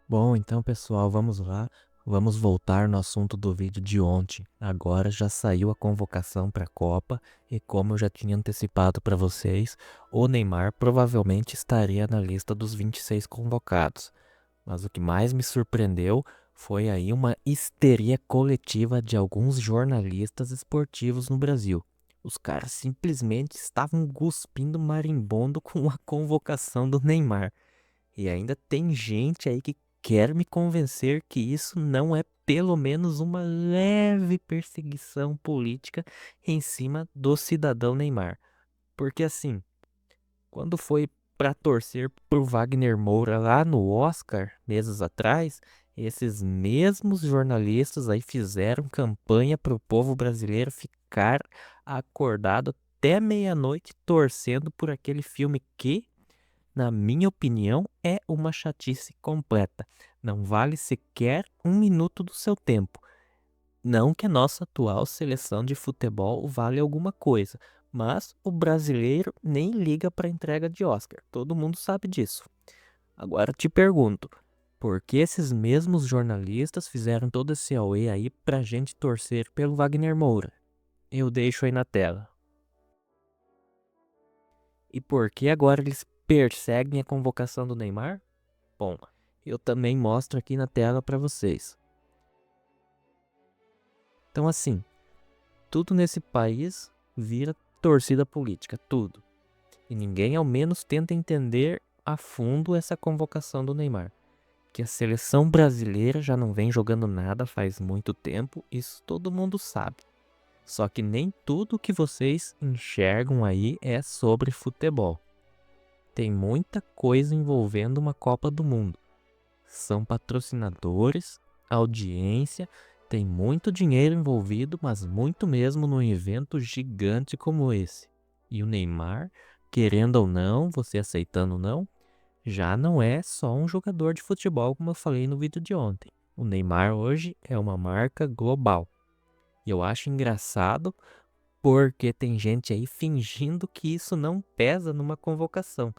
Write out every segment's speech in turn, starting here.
Bom, então pessoal, vamos lá. Vamos voltar no assunto do vídeo de ontem. Agora já saiu a convocação para a Copa e como eu já tinha antecipado para vocês, o Neymar provavelmente estaria na lista dos 26 convocados. Mas o que mais me surpreendeu foi aí uma histeria coletiva de alguns jornalistas esportivos no Brasil. Os caras simplesmente estavam cuspindo marimbondo com a convocação do Neymar. E ainda tem gente aí que quer me convencer que isso não é pelo menos uma leve perseguição política em cima do cidadão Neymar. Porque assim, quando foi para torcer pro Wagner Moura lá no Oscar, meses atrás, esses mesmos jornalistas aí fizeram campanha pro povo brasileiro ficar acordado até meia-noite torcendo por aquele filme que, na minha opinião, é uma chatice completa. Não vale sequer um minuto do seu tempo. Não que a nossa atual seleção de futebol vale alguma coisa, mas o brasileiro nem liga para entrega de Oscar. Todo mundo sabe disso. Agora te pergunto, por que esses mesmos jornalistas fizeram todo esse auê aí pra gente torcer pelo Wagner Moura? Eu deixo aí na tela. E por que agora eles perseguem a convocação do Neymar? Bom, eu também mostro aqui na tela para vocês. Então assim, tudo nesse país vira torcida política, tudo. E ninguém ao menos tenta entender a fundo essa convocação do Neymar. Que a seleção brasileira já não vem jogando nada faz muito tempo, isso todo mundo sabe. Só que nem tudo que vocês enxergam aí é sobre futebol. Tem muita coisa envolvendo uma Copa do Mundo. São patrocinadores, audiência, tem muito dinheiro envolvido, mas muito mesmo num evento gigante como esse. E o Neymar, querendo ou não, você aceitando ou não, já não é só um jogador de futebol, como eu falei no vídeo de ontem. O Neymar hoje é uma marca global. E eu acho engraçado porque tem gente aí fingindo que isso não pesa numa convocação.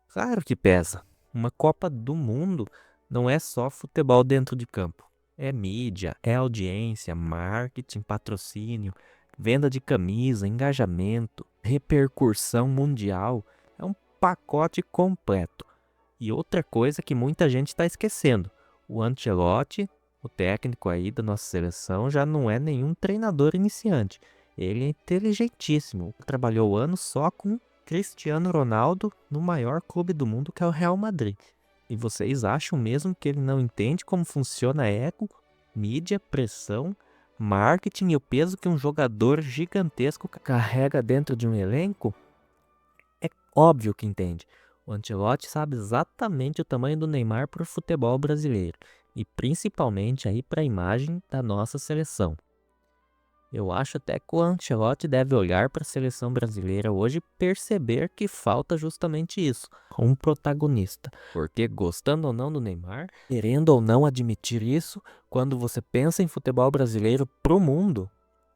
Claro que pesa. Uma Copa do Mundo não é só futebol dentro de campo. É mídia, é audiência, marketing, patrocínio, venda de camisa, engajamento, repercussão mundial. É um pacote completo. E outra coisa que muita gente está esquecendo: o Ancelotti, o técnico aí da nossa seleção, já não é nenhum treinador iniciante. Ele é inteligentíssimo. Trabalhou anos só com Cristiano Ronaldo no maior clube do mundo, que é o Real Madrid. E vocês acham mesmo que ele não entende como funciona ego, mídia, pressão, marketing e o peso que um jogador gigantesco carrega dentro de um elenco? É óbvio que entende. O Ancelotti sabe exatamente o tamanho do Neymar para o futebol brasileiro e principalmente aí para a imagem da nossa seleção. Eu acho até que o Ancelotti deve olhar para a seleção brasileira hoje e perceber que falta justamente isso, um protagonista. Porque gostando ou não do Neymar, querendo ou não admitir isso, quando você pensa em futebol brasileiro pro mundo,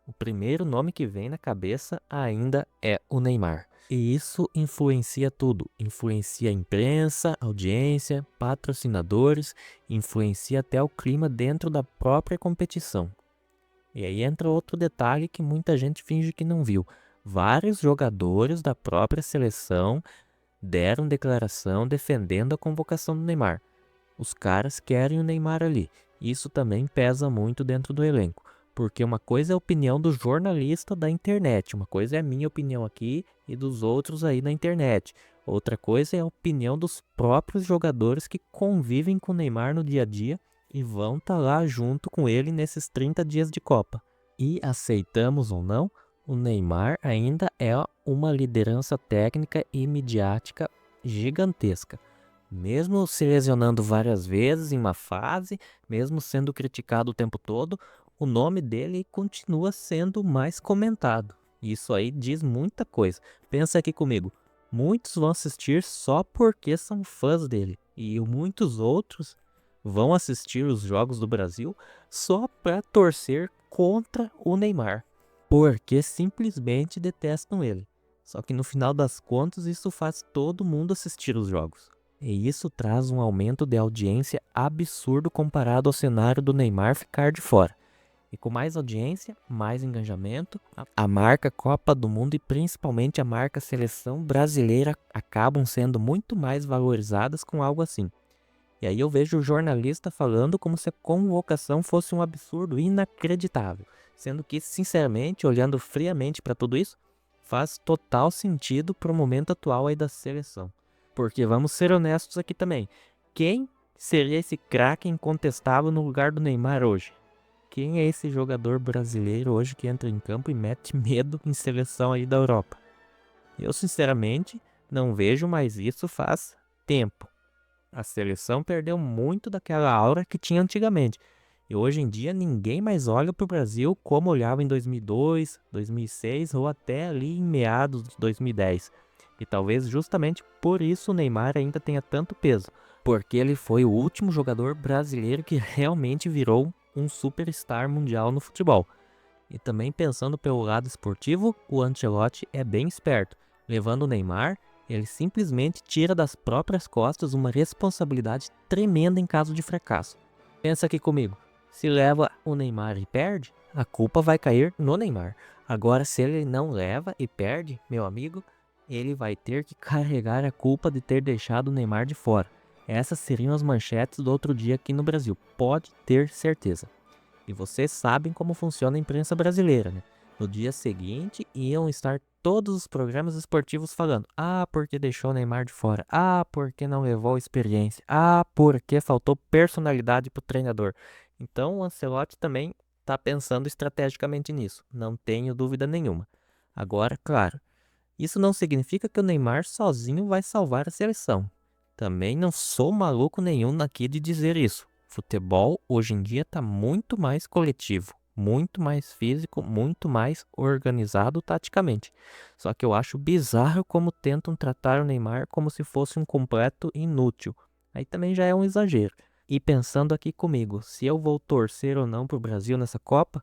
o primeiro nome que vem na cabeça ainda é o Neymar. E isso influencia tudo. Influencia a imprensa, audiência, patrocinadores, influencia até o clima dentro da própria competição. E aí entra outro detalhe que muita gente finge que não viu. Vários jogadores da própria seleção deram declaração defendendo a convocação do Neymar. Os caras querem o Neymar ali. Isso também pesa muito dentro do elenco. Porque uma coisa é a opinião do jornalista da internet, uma coisa é a minha opinião aqui e dos outros aí na internet. Outra coisa é a opinião dos próprios jogadores que convivem com o Neymar no dia a dia e vão estar lá junto com ele nesses 30 dias de Copa. E aceitamos ou não, o Neymar ainda é uma liderança técnica e midiática gigantesca. Mesmo se lesionando várias vezes em uma fase, mesmo sendo criticado o tempo todo, o nome dele continua sendo mais comentado. Isso aí diz muita coisa. Pensa aqui comigo. Muitos vão assistir só porque são fãs dele. E muitos outros vão assistir os jogos do Brasil só para torcer contra o Neymar. Porque simplesmente detestam ele. Só que no final das contas isso faz todo mundo assistir os jogos. E isso traz um aumento de audiência absurdo comparado ao cenário do Neymar ficar de fora. E com mais audiência, mais engajamento, a marca Copa do Mundo e principalmente a marca Seleção Brasileira acabam sendo muito mais valorizadas com algo assim. E aí eu vejo o jornalista falando como se a convocação fosse um absurdo inacreditável, sendo que, sinceramente, olhando friamente para tudo isso, faz total sentido para o momento atual aí da seleção. Porque vamos ser honestos aqui também, quem seria esse craque incontestável no lugar do Neymar hoje? Quem é esse jogador brasileiro hoje que entra em campo e mete medo em seleção aí da Europa? Eu, sinceramente, não vejo mais isso faz tempo. A seleção perdeu muito daquela aura que tinha antigamente. E hoje em dia ninguém mais olha para o Brasil como olhava em 2002, 2006 ou até ali em meados de 2010. E talvez justamente por isso o Neymar ainda tenha tanto peso, porque ele foi o último jogador brasileiro que realmente virou um superstar mundial no futebol. E também pensando pelo lado esportivo, o Ancelotti é bem esperto. Levando o Neymar, ele simplesmente tira das próprias costas uma responsabilidade tremenda em caso de fracasso. Pensa aqui comigo, se leva o Neymar e perde, a culpa vai cair no Neymar. Agora, se ele não leva e perde, meu amigo, ele vai ter que carregar a culpa de ter deixado o Neymar de fora. Essas seriam as manchetes do outro dia aqui no Brasil, pode ter certeza. E vocês sabem como funciona a imprensa brasileira, né? No dia seguinte, iam estar todos os programas esportivos falando: ah, porque deixou o Neymar de fora, ah, porque não levou experiência, ah, porque faltou personalidade pro treinador. Então o Ancelotti também está pensando estrategicamente nisso, não tenho dúvida nenhuma. Agora, claro, isso não significa que o Neymar sozinho vai salvar a seleção. Também não sou maluco nenhum aqui de dizer isso. Futebol hoje em dia está muito mais coletivo, muito mais físico, muito mais organizado taticamente. Só que eu acho bizarro como tentam tratar o Neymar como se fosse um completo inútil. Aí também já é um exagero. E pensando aqui comigo, se eu vou torcer ou não para o Brasil nessa Copa,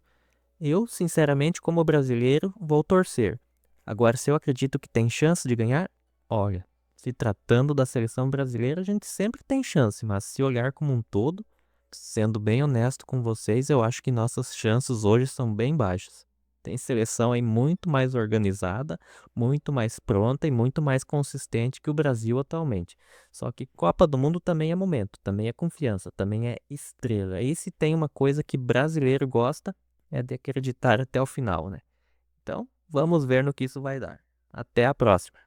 eu, sinceramente, como brasileiro, vou torcer. Agora, se eu acredito que tem chance de ganhar, olha, se tratando da seleção brasileira, a gente sempre tem chance, mas se olhar como um todo, sendo bem honesto com vocês, eu acho que nossas chances hoje são bem baixas. Tem seleção aí muito mais organizada, muito mais pronta e muito mais consistente que o Brasil atualmente. Só que Copa do Mundo também é momento, também é confiança, também é estrela. E se tem uma coisa que brasileiro gosta, é de acreditar até o final, né? Então, vamos ver no que isso vai dar. Até a próxima.